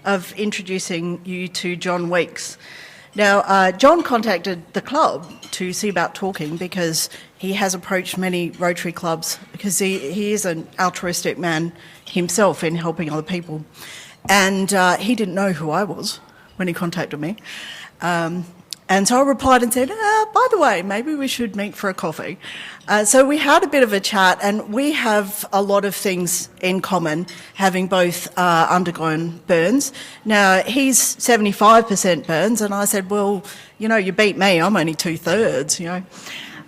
of introducing you to John Weeks. Now, John contacted the club to see about talking because he has approached many Rotary clubs because he is an altruistic man himself in helping other people. And he didn't know who I was when he contacted me. And so I replied and said, by the way, maybe we should meet for a coffee. So we had a bit of a chat, and we have a lot of things in common, having both undergone burns. Now, he's 75% burns, and I said, well, you know, you beat me, I'm only 2/3, you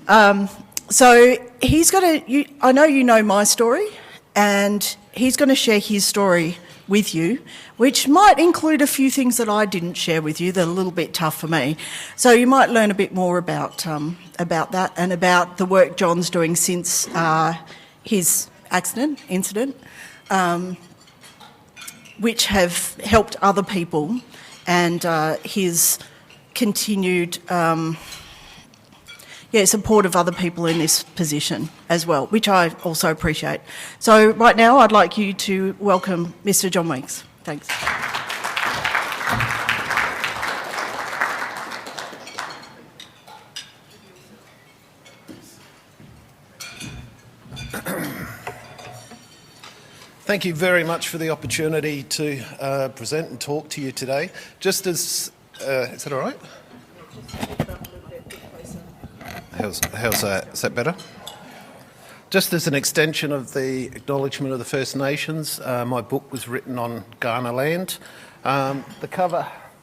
know. So he's got to, I know you know my story, and he's going to share his story with you, which might include a few things that I didn't share with you that are a little bit tough for me. So you might learn a bit more about that and about the work John's doing since his incident, which have helped other people, and his continued support of other people in this position as well, which I also appreciate. So right now I'd like you to welcome Mr. John Weeks. Thanks. Thank you very much for the opportunity to present and talk to you today. Just as, is that all right? How's that? Is that better? Just as an extension of the acknowledgement of the First Nations, my book was written on Kaurna land.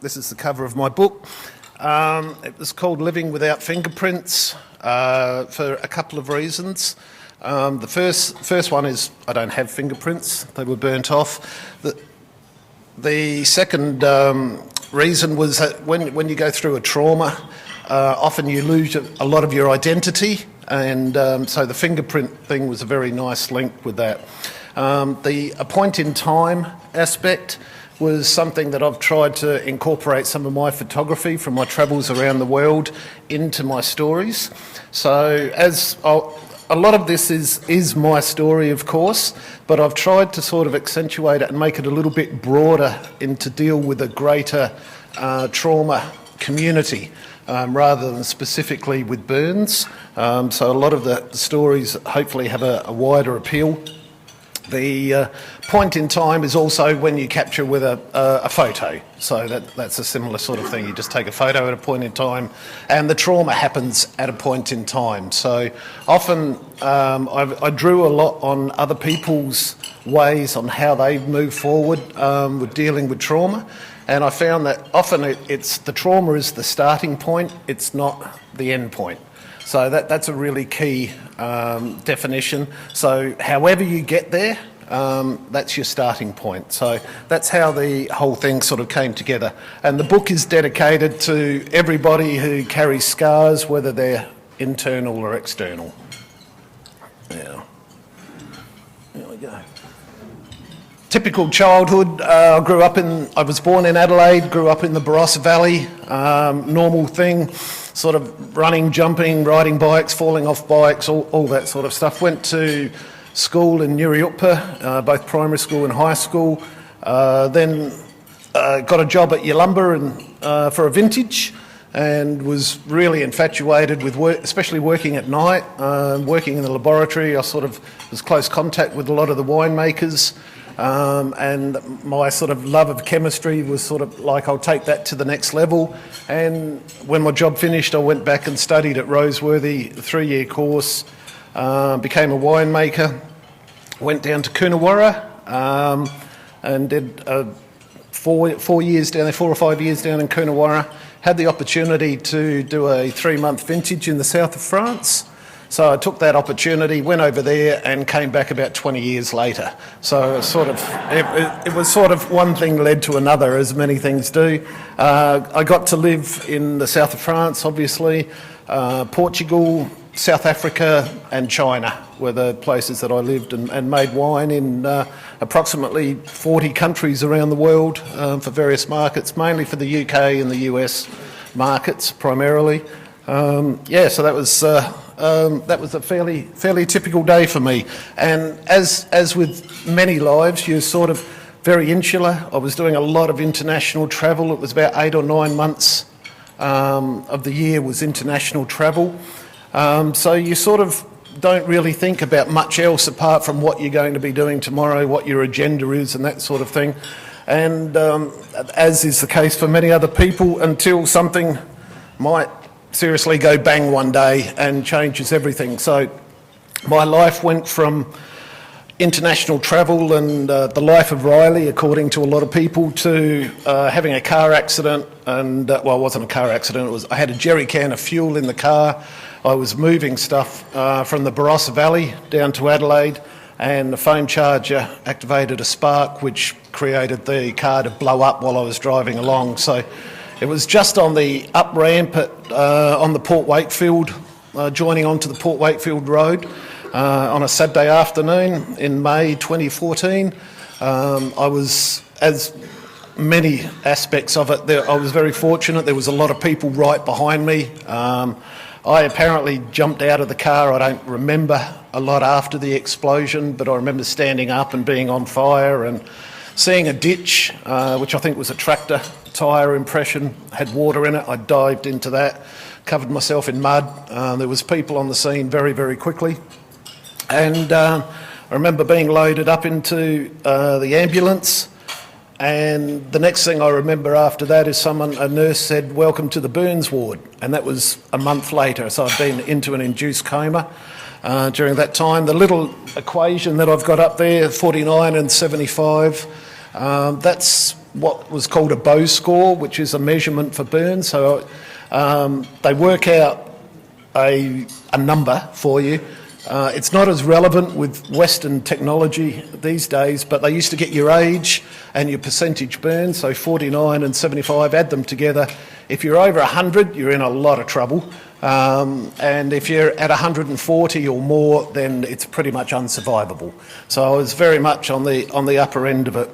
This is the cover of my book. It was called Living Without Fingerprints for a couple of reasons. The first one is I don't have fingerprints; they were burnt off. The second reason was that when you go through a trauma, often you lose a lot of your identity, and so the fingerprint thing was a very nice link with that. A point in time aspect was something that I've tried to incorporate some of my photography from my travels around the world into my stories. So a lot of this is my story, of course, but I've tried to sort of accentuate it and make it a little bit broader and to deal with a greater trauma community rather than specifically with burns. So a lot of the stories hopefully have a wider appeal. The point in time is also when you capture with a photo. So that's a similar sort of thing. You just take a photo at a point in time, and the trauma happens at a point in time. So often I drew a lot on other people's ways on how they move forward with dealing with trauma. And I found that often it's the trauma is the starting point, it's not the end point. So that's a really key definition. So however you get there, that's your starting point. So that's how the whole thing sort of came together. And the book is dedicated to everybody who carries scars, whether they're internal or external. Yeah. There we go. Typical childhood. I was born in Adelaide, grew up in the Barossa Valley. Normal thing, sort of running, jumping, riding bikes, falling off bikes, all that sort of stuff. Went to school in Nuriutpa, both primary school and high school. Then got a job at Yalumba for a vintage, and was really infatuated with work, especially working at night. Working in the laboratory, I sort of was close contact with a lot of the winemakers. And my sort of love of chemistry was sort of like, I'll take that to the next level. And when my job finished, I went back and studied at Roseworthy, a 3-year course, became a winemaker, went down to Coonawarra, and did 4 or 5 years down in Coonawarra. Had the opportunity to do a 3-month vintage in the south of France. So I took that opportunity, went over there, and came back about 20 years later. So it was sort of one thing led to another, as many things do. I got to live in the south of France, obviously. Portugal, South Africa, and China were the places that I lived and made wine in approximately 40 countries around the world for various markets, mainly for the UK and the US markets primarily. So that was a fairly typical day for me. And as with many lives, you sort of very insular. I was doing a lot of international travel. It was about 8 or 9 months of the year was international travel. So you sort of don't really think about much else apart from what you're going to be doing tomorrow, what your agenda is and that sort of thing. And as is the case for many other people, until something might seriously go bang one day and changes everything. So my life went from international travel and the life of Riley, according to a lot of people, to having a car accident. And well, it wasn't a car accident. I had a jerry can of fuel in the car. I was moving stuff from the Barossa Valley down to Adelaide, and the phone charger activated a spark which created the car to blow up while I was driving along. So it was just on the up ramp on the Port Wakefield, joining onto the Port Wakefield Road on a Saturday afternoon in May 2014. I was, as many aspects of it, I was very fortunate. There was a lot of people right behind me. I apparently jumped out of the car. I don't remember a lot after the explosion, but I remember standing up and being on fire and seeing a ditch, which I think was a tractor tyre impression, had water in it. I dived into that, covered myself in mud. There was people on the scene very, very quickly. And I remember being loaded up into the ambulance. And the next thing I remember after that is a nurse said, "Welcome to the burns ward." And that was a month later. So I'd been into an induced coma during that time. The little equation that I've got up there, 49 and 75, that's what was called a Bow score, which is a measurement for burns. So they work out a number for you. It's not as relevant with Western technology these days, but they used to get your age and your percentage burn, so 49 and 75, add them together. If you're over 100, you're in a lot of trouble. And if you're at 140 or more, then it's pretty much unsurvivable. So I was very much on the upper end of it.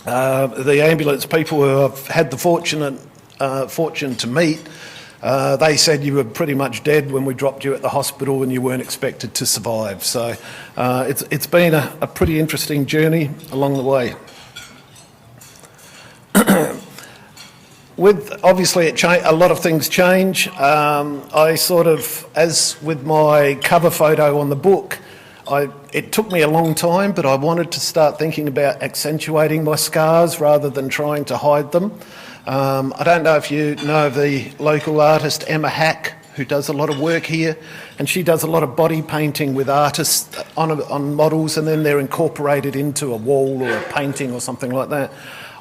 The ambulance people who I've had the fortune to meet, they said you were pretty much dead when we dropped you at the hospital and you weren't expected to survive. So it's been a pretty interesting journey along the way. Obviously a lot of things change. I sort of, as with my cover photo on the book, it took me a long time, but I wanted to start thinking about accentuating my scars rather than trying to hide them. I don't know if you know the local artist Emma Hack, who does a lot of work here, and she does a lot of body painting with artists on models, and then they're incorporated into a wall or a painting or something like that.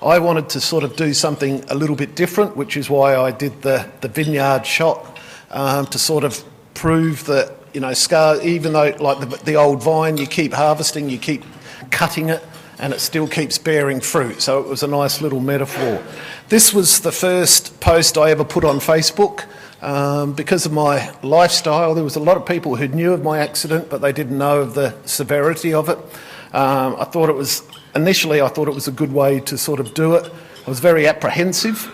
I wanted to sort of do something a little bit different, which is why I did the vineyard shot, to sort of prove that, you know, scars, even though like the old vine, you keep harvesting, you keep cutting it, and it still keeps bearing fruit. So it was a nice little metaphor. This was the first post I ever put on Facebook. Because of my lifestyle, there was a lot of people who knew of my accident, but they didn't know of the severity of it. Initially I thought it was a good way to sort of do it. I was very apprehensive.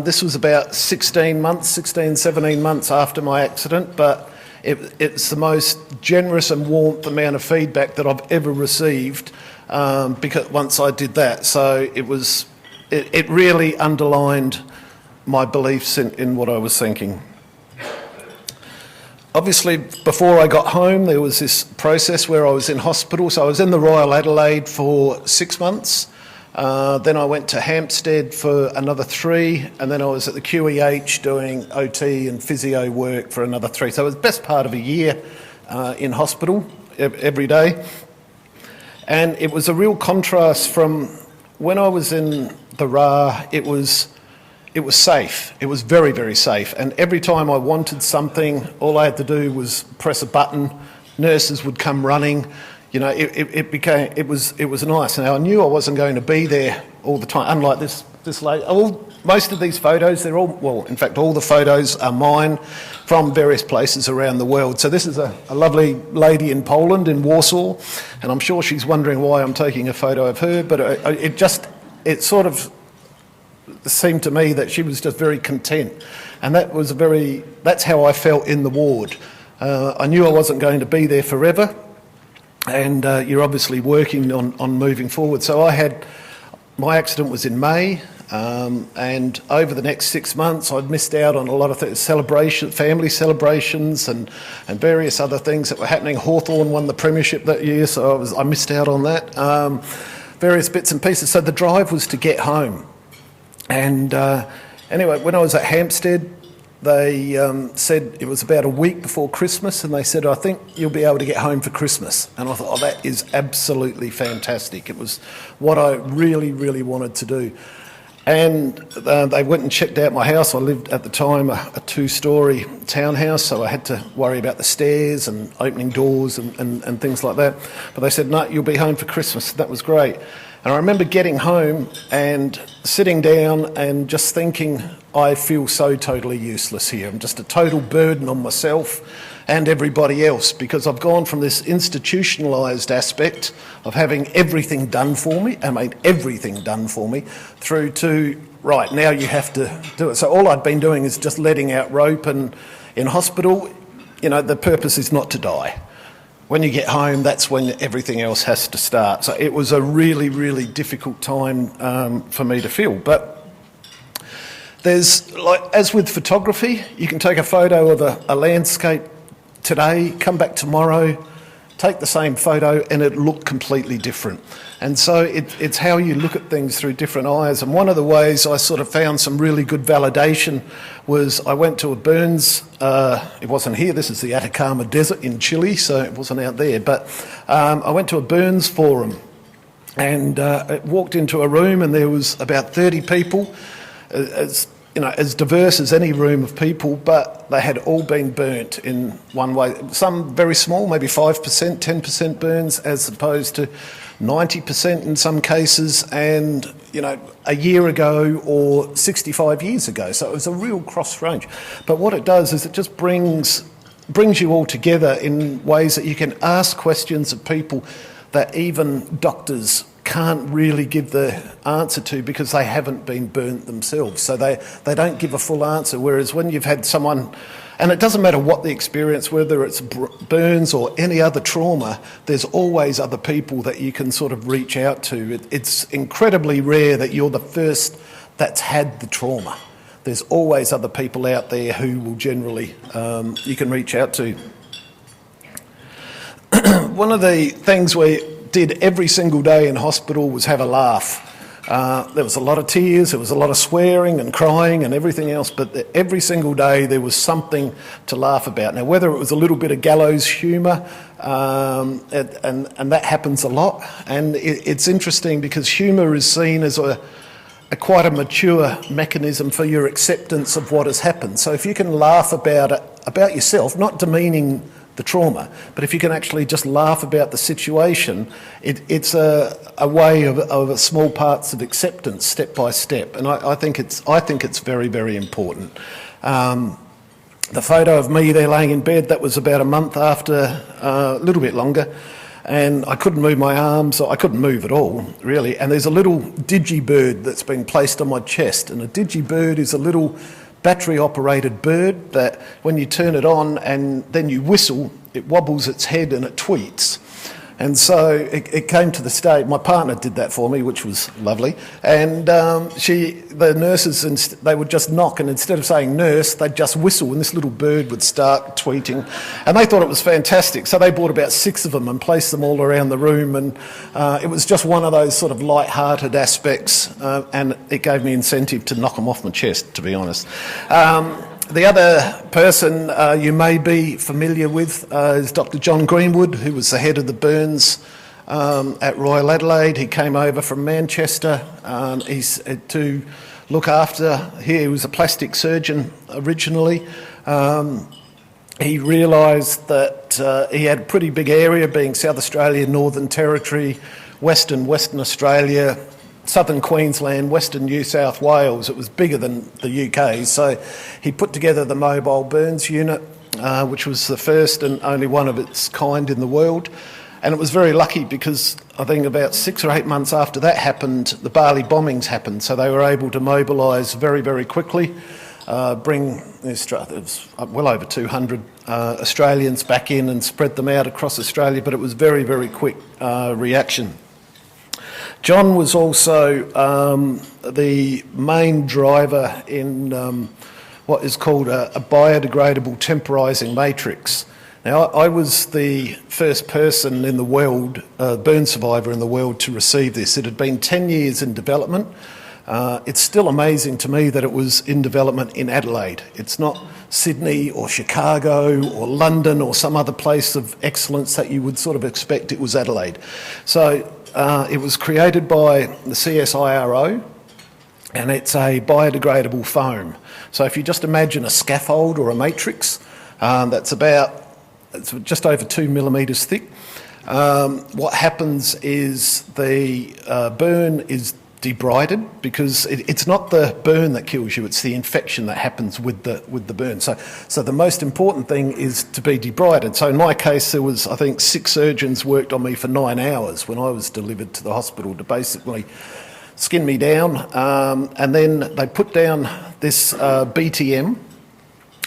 This was about 17 months after my accident, but it's the most generous and warmth amount of feedback that I've ever received, because once I did that. So it really underlined my beliefs in what I was thinking. Obviously, before I got home, there was this process where I was in hospital. So I was in the Royal Adelaide for 6 months. Then I went to Hampstead for another 3, and then I was at the QEH doing OT and physio work for another 3. So it was the best part of a year in hospital every day. And it was a real contrast from when I was in the RA. It was safe. It was very, very safe. And every time I wanted something, all I had to do was press a button. Nurses would come running. You know, it was nice. Now I knew I wasn't going to be there all the time. Unlike this lady, most of these photos, all the photos are mine from various places around the world. So this is a lovely lady in Poland, in Warsaw, and I'm sure she's wondering why I'm taking a photo of her. But it sort of seemed to me that she was just very content, and that's how I felt in the ward. I knew I wasn't going to be there forever, and you're obviously working on moving forward. So I had my accident was in May, and over the next 6 months I'd missed out on a lot of family celebrations and various other things that were happening. Hawthorn won the premiership that year, so I missed out on that. Various bits and pieces. So the drive was to get home. And anyway, when I was at Hampstead, they said it was about a week before Christmas, and they said, I think you'll be able to get home for Christmas. And I thought, oh, that is absolutely fantastic. It was what I really, really wanted to do. And they went and checked out my house. I lived at the time a two-storey townhouse, so I had to worry about the stairs and opening doors and things like that. But they said, no, you'll be home for Christmas. That was great. And I remember getting home and sitting down and just thinking, I feel so totally useless here. I'm just a total burden on myself and everybody else, because I've gone from this institutionalised aspect of having everything done for me, through to, right, now you have to do it. So all I'd been doing is just letting out rope, and in hospital, the purpose is not to die. When you get home, that's when everything else has to start. So it was a really, really difficult time for me to feel. But there's, as with photography, you can take a photo of a landscape today, come back tomorrow, take the same photo, and it looked completely different. And so it's how you look at things through different eyes. And one of the ways I sort of found some really good validation was I went to a Burns, it wasn't here, this is the Atacama Desert in Chile, so it wasn't out there, but I went to a Burns forum and walked into a room, and there was about 30 people, as diverse as any room of people, but they had all been burnt in one way. Some very small, maybe 5%, 10% burns, as opposed to 90% in some cases, and a year ago or 65 years ago. So it was a real cross range. But what it does is it just brings you all together in ways that you can ask questions of people that even doctors can't really give the answer to, because they haven't been burnt themselves. So they don't give a full answer. Whereas when you've had someone, and it doesn't matter what the experience, whether it's burns or any other trauma, there's always other people that you can sort of reach out to. It's incredibly rare that you're the first that's had the trauma. There's always other people out there who will generally, you can reach out to. One of the things we did every single day in hospital was have a laugh. There was a lot of tears, there was a lot of swearing and crying and everything else, but every single day there was something to laugh about. Now, whether it was a little bit of gallows humour, and that happens a lot, and it's interesting because humour is seen as quite a mature mechanism for your acceptance of what has happened. So if you can laugh about it, about yourself, not demeaning the trauma, but if you can actually just laugh about the situation, it's a way of small parts of acceptance, step by step, and I think it's very, very important. The photo of me there laying in bed, that was about a month after, a little bit longer, and I couldn't move my arms, or I couldn't move at all, really, and there's a little digibird that's been placed on my chest, and a digibird is a little battery-operated bird that when you turn it on and then you whistle, it wobbles its head and it tweets. And so it came to the stage, my partner did that for me, which was lovely, and the nurses, they would just knock, and instead of saying nurse, they'd just whistle, and this little bird would start tweeting, and they thought it was fantastic, so they bought about 6 of them and placed them all around the room, and it was just one of those sort of light-hearted aspects, and it gave me incentive to knock them off my chest, to be honest. The other person you may be familiar with is Dr. John Greenwood, who was the head of the burns at Royal Adelaide. He came over from Manchester to look after. He was a plastic surgeon originally. He realised that he had a pretty big area, being South Australia, Northern Territory, Western Australia, Southern Queensland, Western New South Wales. It was bigger than the UK, so he put together the mobile burns unit, which was the first and only one of its kind in the world. And it was very lucky because I think about 6 or 8 months after that happened, the Bali bombings happened, so they were able to mobilise very, very quickly, bring well over 200 Australians back in and spread them out across Australia, but it was very, very quick reaction. John was also the main driver in what is called a biodegradable temporising matrix. Now, I was the first person in the world, burn survivor in the world, to receive this. It had been 10 years in development. It's still amazing to me that it was in development in Adelaide. It's not Sydney or Chicago or London or some other place of excellence that you would sort of expect. It was Adelaide. So it was created by the CSIRO, and it's a biodegradable foam. So if you just imagine a scaffold or a matrix that's it's just over 2 millimetres thick, what happens is the burn is debrided, because it's not the burn that kills you, it's the infection that happens with the burn. So the most important thing is to be debrided. So in my case, there was, I think, 6 surgeons worked on me for 9 hours when I was delivered to the hospital to basically skin me down, and then they put down this BTM,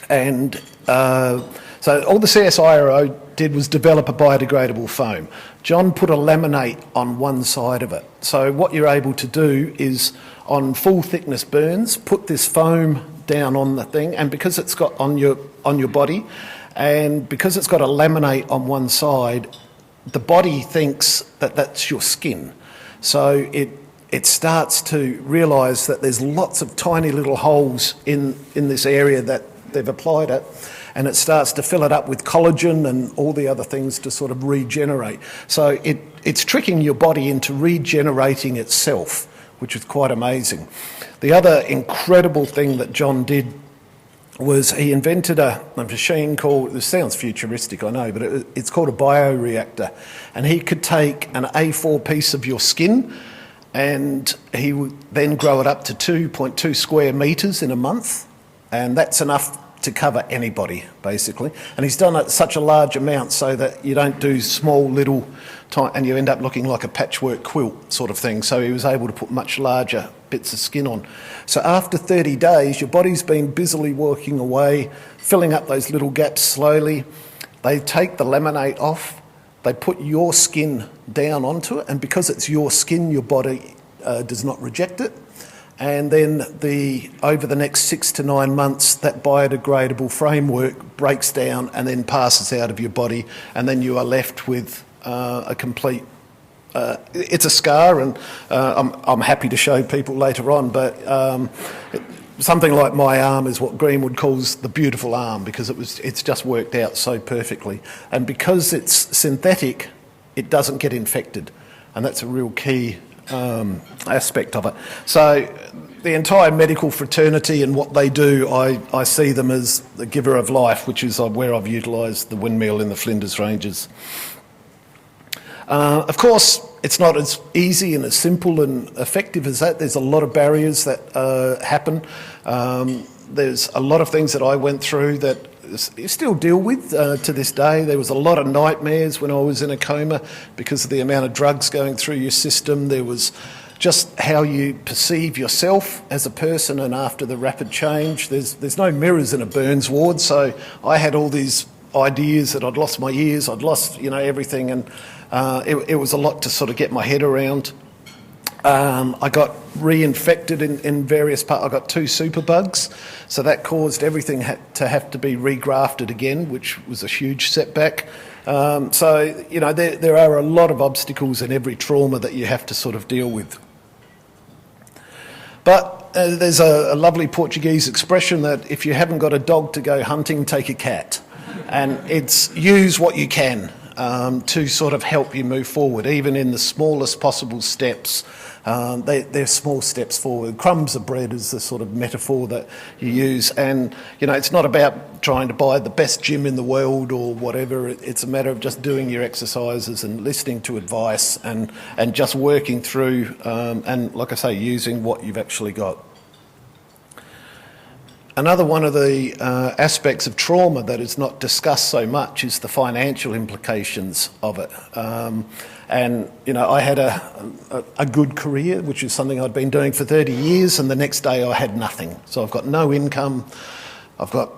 and so all the CSIRO did was develop a biodegradable foam. John put a laminate on one side of it. So what you're able to do is, on full thickness burns, put this foam down on the thing, and because it's got on your body, and because it's got a laminate on one side, the body thinks that that's your skin. So it starts to realise that there's lots of tiny little holes in this area that they've applied it, and it starts to fill it up with collagen and all the other things to sort of regenerate. So it's tricking your body into regenerating itself, which is quite amazing. The other incredible thing that John did was he invented a machine called, this sounds futuristic, I know, but it's called a bioreactor. And he could take an A4 piece of your skin, and he would then grow it up to 2.2 square metres in a month, and that's enough to cover anybody, basically. And he's done it such a large amount so that you don't do small little, and you end up looking like a patchwork quilt sort of thing. So he was able to put much larger bits of skin on. So after 30 days, your body's been busily working away, filling up those little gaps slowly. They take the laminate off, they put your skin down onto it, and because it's your skin, your body does not reject it. And then over the next 6 to 9 months, that biodegradable framework breaks down and then passes out of your body, and then you are left with a complete... it's a scar, and I'm happy to show people later on, but something like my arm is what Greenwood calls the beautiful arm, because it's just worked out so perfectly. And because it's synthetic, it doesn't get infected, and that's a real key aspect of it. So the entire medical fraternity and what they do, I see them as the giver of life, which is where I've utilised the windmill in the Flinders Ranges. Of course, it's not as easy and as simple and effective as that. There's a lot of barriers that happen. There's a lot of things that I went through that you still deal with to this day. There was a lot of nightmares when I was in a coma because of the amount of drugs going through your system. There was just how you perceive yourself as a person, and after the rapid change, there's no mirrors in a burns ward, so I had all these ideas that I'd lost my ears, I'd lost everything, and it was a lot to sort of get my head around. I got reinfected in various parts. I got 2 superbugs, so that caused everything to have to be regrafted again, which was a huge setback. So, there are a lot of obstacles in every trauma that you have to sort of deal with. But there's a lovely Portuguese expression that if you haven't got a dog to go hunting, take a cat. And it's use what you can to sort of help you move forward, even in the smallest possible steps. They're small steps forward. Crumbs of bread is the sort of metaphor that you use. And, it's not about trying to buy the best gym in the world or whatever. It's a matter of just doing your exercises and listening to advice and just working through and, like I say, using what you've actually got. Another one of the aspects of trauma that is not discussed so much is the financial implications of it. And, I had a good career, which is something I'd been doing for 30 years, and the next day I had nothing. So I've got no income, I've got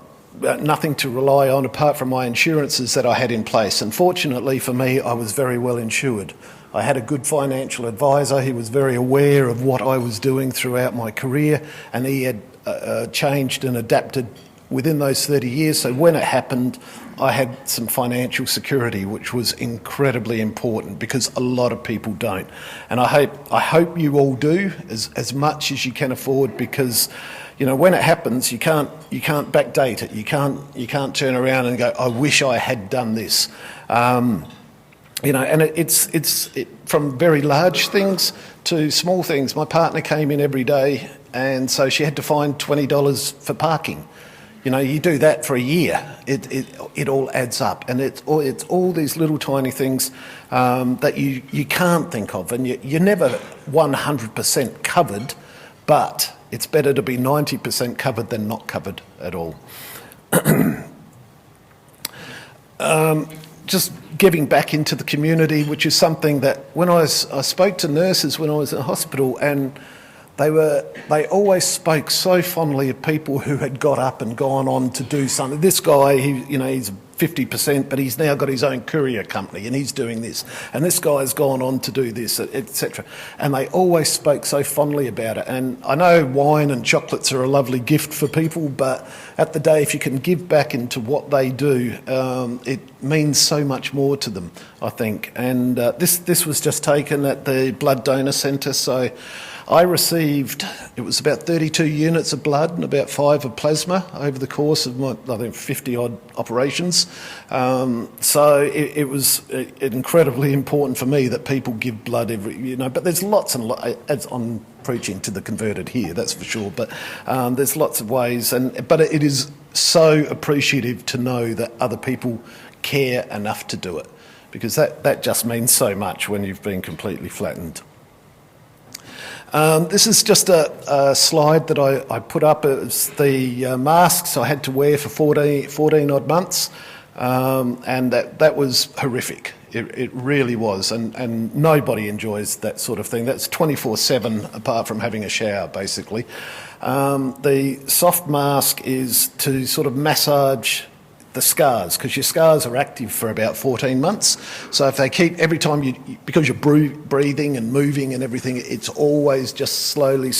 nothing to rely on apart from my insurances that I had in place. And fortunately for me, I was very well insured. I had a good financial advisor. He was very aware of what I was doing throughout my career, and he had changed and adapted within those 30 years. So when it happened, I had some financial security, which was incredibly important because a lot of people don't. And I hope you all do as much as you can afford, because when it happens, you can't backdate it. You can't turn around and go, I wish I had done this. And it's from very large things to small things. My partner came in every day, and so she had to find $20 for parking. You do that for a year, it all adds up, and it's all these little tiny things that you can't think of, and you're never 100% covered, but it's better to be 90% covered than not covered at all. Just giving back into the community, which is something that I spoke to nurses when I was in hospital, and they always spoke so fondly of people who had got up and gone on to do something. This guy, he's 50%, but he's now got his own courier company and he's doing this. And this guy's gone on to do this, etc. And they always spoke so fondly about it. And I know wine and chocolates are a lovely gift for people, but at the day, if you can give back into what they do, it means so much more to them, I think. And this was just taken at the Blood Donor Centre, so I received, it was about 32 units of blood and about 5 of plasma over the course of my, I think, 50-odd operations. So it was incredibly important for me that people give blood but there's lots and lots, as I'm preaching to the converted here, that's for sure, but there's lots of ways, but it is so appreciative to know that other people care enough to do it, because that just means so much when you've been completely flattened. This is just a slide that I put up. It's the masks I had to wear for 14 odd months, and that was horrific. It really was, and nobody enjoys that sort of thing. That's 24/7 apart from having a shower, basically. The soft mask is to sort of massage the scars, because your scars are active for about 14 months. So if they keep, every time because you're breathing and moving and everything, it's always just slowly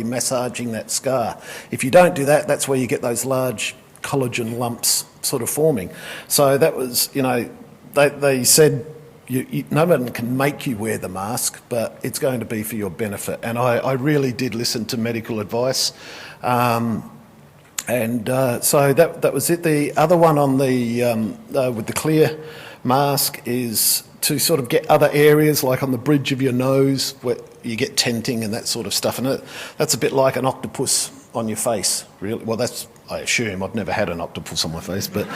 massaging that scar. If you don't do that, that's where you get those large collagen lumps sort of forming. So that was, they said, no one can make you wear the mask, but it's going to be for your benefit. And I really did listen to medical advice. So that was it. The other one on the with the clear mask is to sort of get other areas, like on the bridge of your nose, where you get tenting and that sort of stuff. And that's a bit like an octopus on your face, really. Well, I assume. I've never had an octopus on my face, but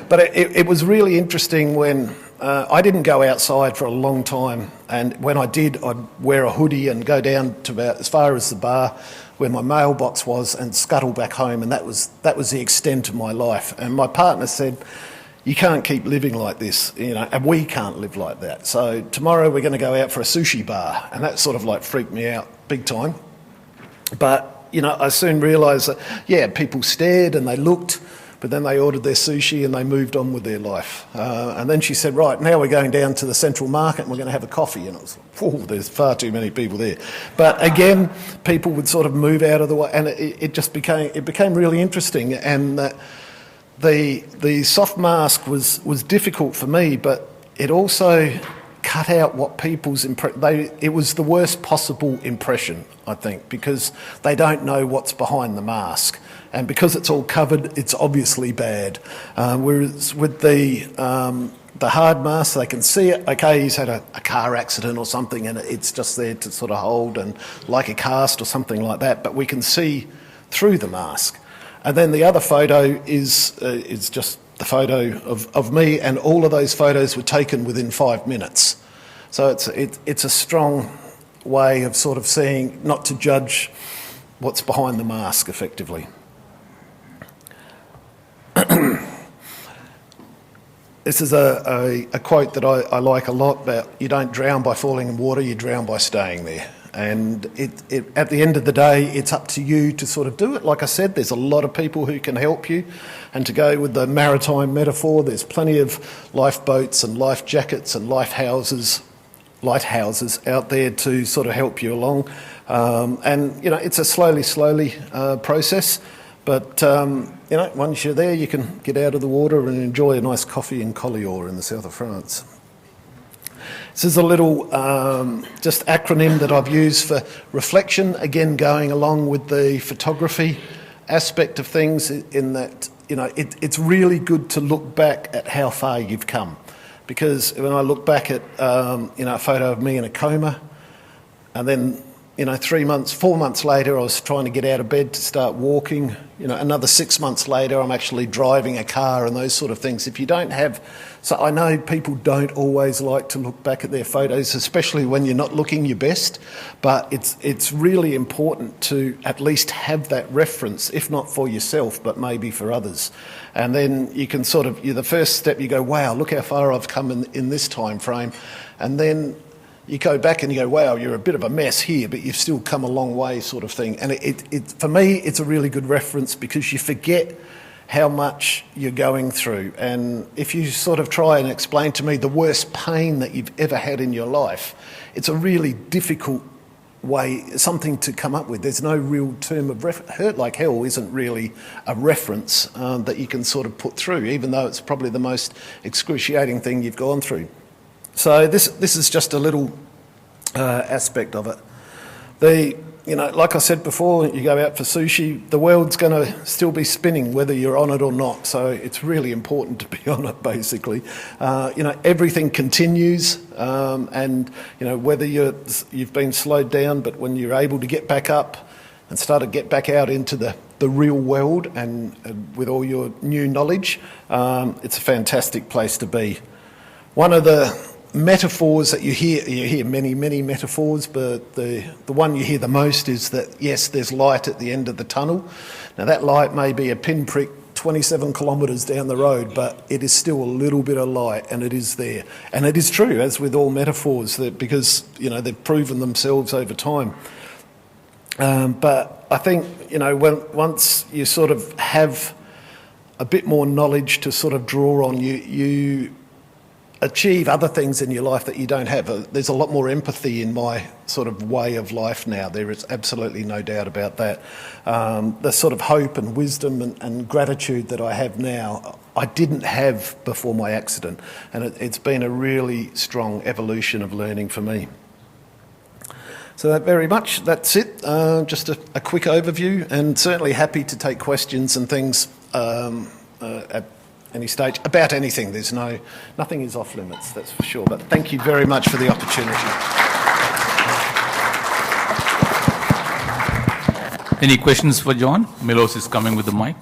but it was really interesting when I didn't go outside for a long time, and when I did, I'd wear a hoodie and go down to about as far as the bar where my mailbox was and scuttle back home, and that was the extent of my life. And my partner said, you can't keep living like this, and we can't live like that. So tomorrow we're going to go out for a sushi bar, and that sort of like freaked me out big time. But I soon realised that, people stared and they looked, but then they ordered their sushi and they moved on with their life. And then she said, right, now we're going down to the central market and we're going to have a coffee. And it was like, there's far too many people there. But again, people would sort of move out of the way, and it became really interesting. And the soft mask was difficult for me, but it also cut out what people's it was the worst possible impression, I think, because they don't know what's behind the mask, and because it's all covered, it's obviously bad. Whereas with the hard mask, they can see it. Okay, he's had a car accident or something, and it's just there to sort of hold, and like a cast or something like that. But we can see through the mask. And then the other photo is just the photo of me, and all of those photos were taken within 5 minutes. So it's a strong way of sort of seeing, not to judge what's behind the mask, effectively. This is a quote that I like a lot about, you don't drown by falling in water, you drown by staying there. And at the end of the day, it's up to you to sort of do it. Like I said, there's a lot of people who can help you. And to go with the maritime metaphor, there's plenty of lifeboats and life jackets and life houses lighthouses out there to sort of help you along. And, it's a slowly process. But, once you're there, you can get out of the water and enjoy a nice coffee in Collioure in the south of France. This is a little just acronym that I've used for reflection, again going along with the photography aspect of things, in that, it's really good to look back at how far you've come. Because when I look back at, a photo of me in a coma, and then 4 months later, I was trying to get out of bed to start walking. Another 6 months later, I'm actually driving a car and those sort of things. If you don't have... So I know people don't always like to look back at their photos, especially when you're not looking your best, but it's really important to at least have that reference, if not for yourself, but maybe for others. And then you can the first step, you go, wow, look how far I've come in this time frame. And then you go back and you go, wow, you're a bit of a mess here, but you've still come a long way, sort of thing. And for me, it's a really good reference, because you forget how much you're going through. And if you sort of try and explain to me the worst pain that you've ever had in your life, it's a really difficult way, something to come up with. There's no real term of hurt like hell isn't really a reference that you can sort of put through, even though it's probably the most excruciating thing you've gone through. So this is just a little aspect of it. Like I said before, you go out for sushi, the world's going to still be spinning whether you're on it or not. So it's really important to be on it, basically. Everything continues, and whether you've been slowed down, but when you're able to get back up and start to get back out into the real world and with all your new knowledge, it's a fantastic place to be. One of the metaphors that you hear many metaphors, but the one you hear the most is that, yes, there's light at the end of the tunnel. Now that light may be a pinprick 27 kilometres down the road, but it is still a little bit of light, and it is there. And it is true, as with all metaphors, that because they've proven themselves over time. But I think once you sort of have a bit more knowledge to sort of draw on, you achieve other things in your life that you don't have. There's a lot more empathy in my sort of way of life now. There is absolutely no doubt about that. The sort of hope and wisdom and gratitude that I have now, I didn't have before my accident. And it's been a really strong evolution of learning for me. So that's it. Just a quick overview, and certainly happy to take questions and things at any stage about anything. Nothing is off limits, that's for sure. But thank you very much for the opportunity. Any questions for John? Milos is coming with the mic.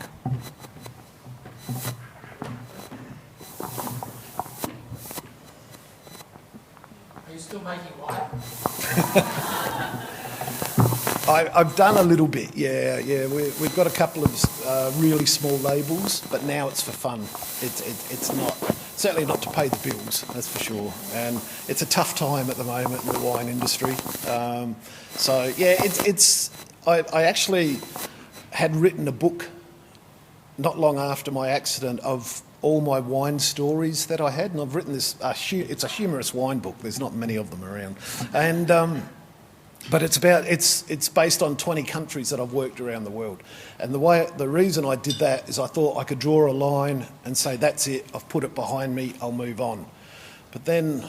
Are you still making wine? I've done a little bit, yeah. We've got a couple of really small labels, but now it's for fun. It's not, certainly not to pay the bills, that's for sure. And it's a tough time at the moment in the wine industry. So yeah, I actually had written a book not long after my accident of all my wine stories that I had, and I've written this. It's a humorous wine book. There's not many of them around, and. But it's based on 20 countries that I've worked around the world. And the reason I did that is I thought I could draw a line and say, that's it, I've put it behind me, I'll move on. But then,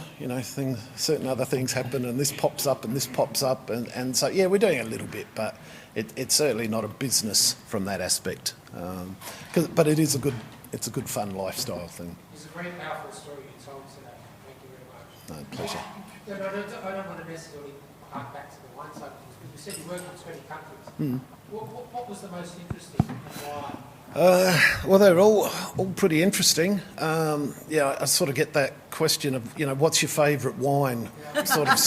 certain other things happen, and this pops up and this pops up. And so, yeah, we're doing a little bit, but it's certainly not a business from that aspect. But it's a good fun lifestyle thing. It's a very powerful story you told today. Thank you very much. No, pleasure. I don't want to necessarily hark back to the wine side, because you said you worked in 20 countries. What was the most interesting and why? Well, they're all pretty interesting. I sort of get that question of, what's your favourite wine? Yeah. Sort of.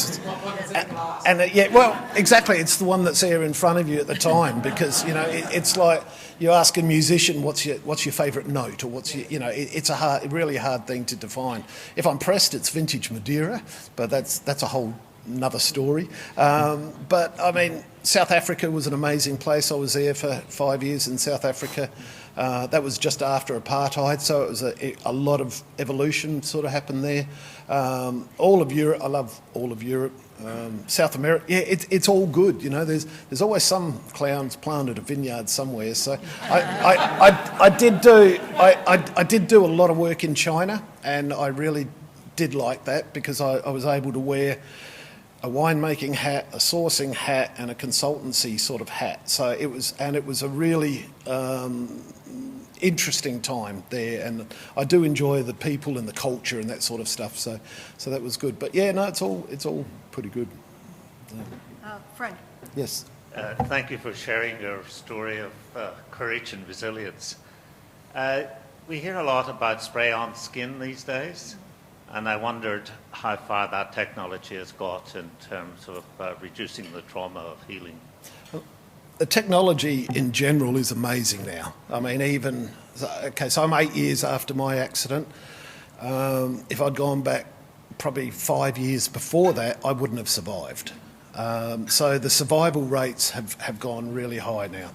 And well, exactly. It's the one that's there in front of you at the time, because it's like you ask a musician, what's your favourite note, or what's your, it's a really hard thing to define. If I'm pressed, it's vintage Madeira, but that's a whole another story. But I mean, South Africa was an amazing place. I was there for 5 years in South Africa. That was just after apartheid, so it was a lot of evolution sort of happened there. All of Europe, I love all of Europe. South America, yeah, it's all good. You know, there's always some clowns planted a vineyard somewhere. So I did do a lot of work in China, and I really did like that because I was able to wear a winemaking hat, a sourcing hat, and a consultancy sort of hat. So it was a really interesting time there, and I do enjoy the people and the culture and that sort of stuff. So that was good. But yeah, no, it's all pretty good. Frank. Yes. Thank you for sharing your story of courage and resilience. We hear a lot about spray-on skin these days, and I wondered how far that technology has got in terms of reducing the trauma of healing. The technology in general is amazing now. I mean, so I'm 8 years after my accident. If I'd gone back probably 5 years before that, I wouldn't have survived. So the survival rates have gone really high now.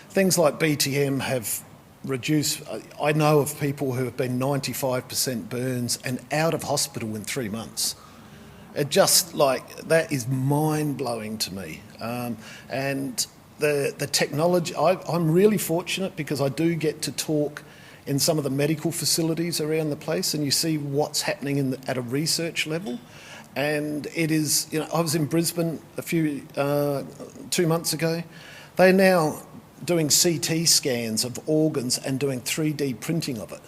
Things like BTM have reduced. I know of people who have been 95% burns and out of hospital in 3 months. It just that is mind-blowing to me. And the technology, I'm really fortunate because I do get to talk in some of the medical facilities around the place, and you see what's happening at a research level. And it is, I was in Brisbane 2 months ago. They're now doing CT scans of organs and doing 3D printing of it,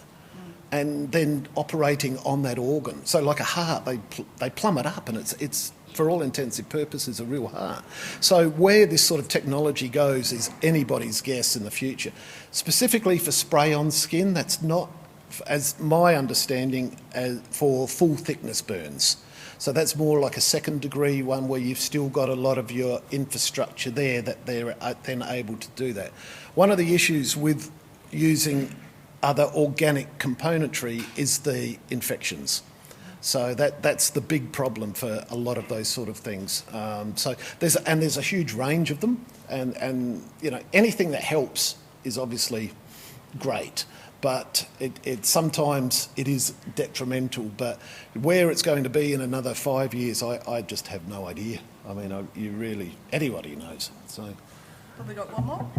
and then operating on that organ. So like a heart, they plumb it up, and it's for all intents and purposes a real heart. So where this sort of technology goes is anybody's guess in the future. Specifically for spray-on skin, that's not, as my understanding, for full thickness burns. So that's more like a second degree one where you've still got a lot of your infrastructure there that they're then able to do that. One of the issues with using other organic componentry is the infections. So that's the big problem for a lot of those sort of things. So there's a huge range of them, and anything that helps is obviously great. But it sometimes it is detrimental. But where it's going to be in another 5 years, I just have no idea. I mean, anybody knows. So. Probably got one more.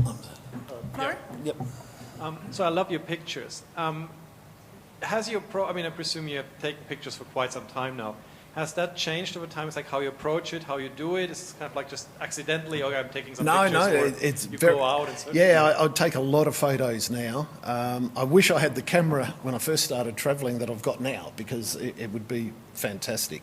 Florrie? Yep. So I love your pictures. Has your I presume you have taken pictures for quite some time now. Has that changed over time? It's like how you approach it, how you do it? Is it kind of like just accidentally, okay, I'm taking some pictures? No, it's very, go out and so. Yeah, I take a lot of photos now. I wish I had the camera when I first started travelling that I've got now, because it would be fantastic.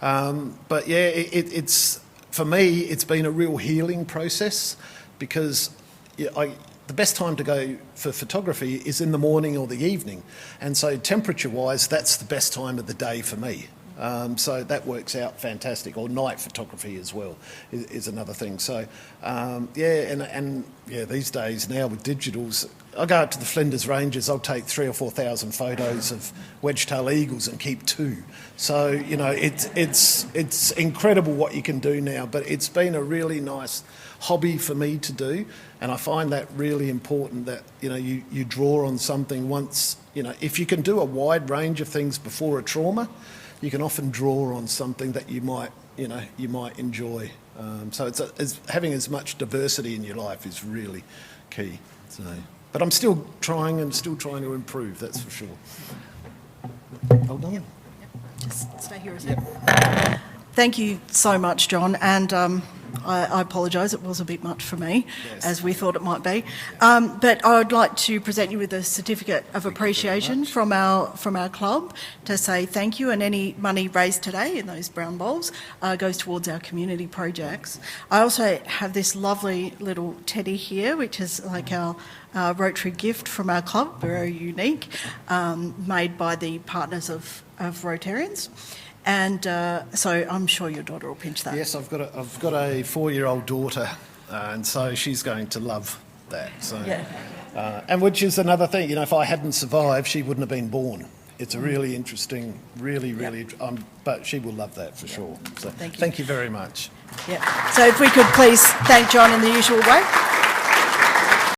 But yeah, it's for me, it's been a real healing process, because the best time to go for photography is in the morning or the evening. And so temperature-wise, that's the best time of the day for me. So that works out fantastic. Or night photography as well is another thing. So, these days now with digitals, I go up to the Flinders Ranges, I'll take 3,000 or 4,000 photos of wedge-tail eagles and keep 2. So, it's incredible what you can do now, but it's been a really nice hobby for me to do, and I find that really important that, you draw on something once, if you can do a wide range of things before a trauma, you can often draw on something that you might enjoy. So it's having as much diversity in your life is really key. So, but I'm still trying to improve. That's for sure. Hold on. Yep. Just stay here a second. Thank you so much, John, and I apologise, it was a bit much for me, yes, as we thought it might be. But I would like to present you with a certificate of appreciation from our club to say thank you, and any money raised today in those brown bowls goes towards our community projects. I also have this lovely little teddy here, which is like our Rotary gift from our club, very unique, made by the partners of Rotarians. And so I'm sure your daughter will pinch that. Yes, I've got a 4-year-old daughter, and so she's going to love that. So, yeah. And which is another thing, if I hadn't survived, she wouldn't have been born. It's a really interesting, but she will love that for sure. So Thank you. Thank you very much. Yeah. So if we could please thank John in the usual way.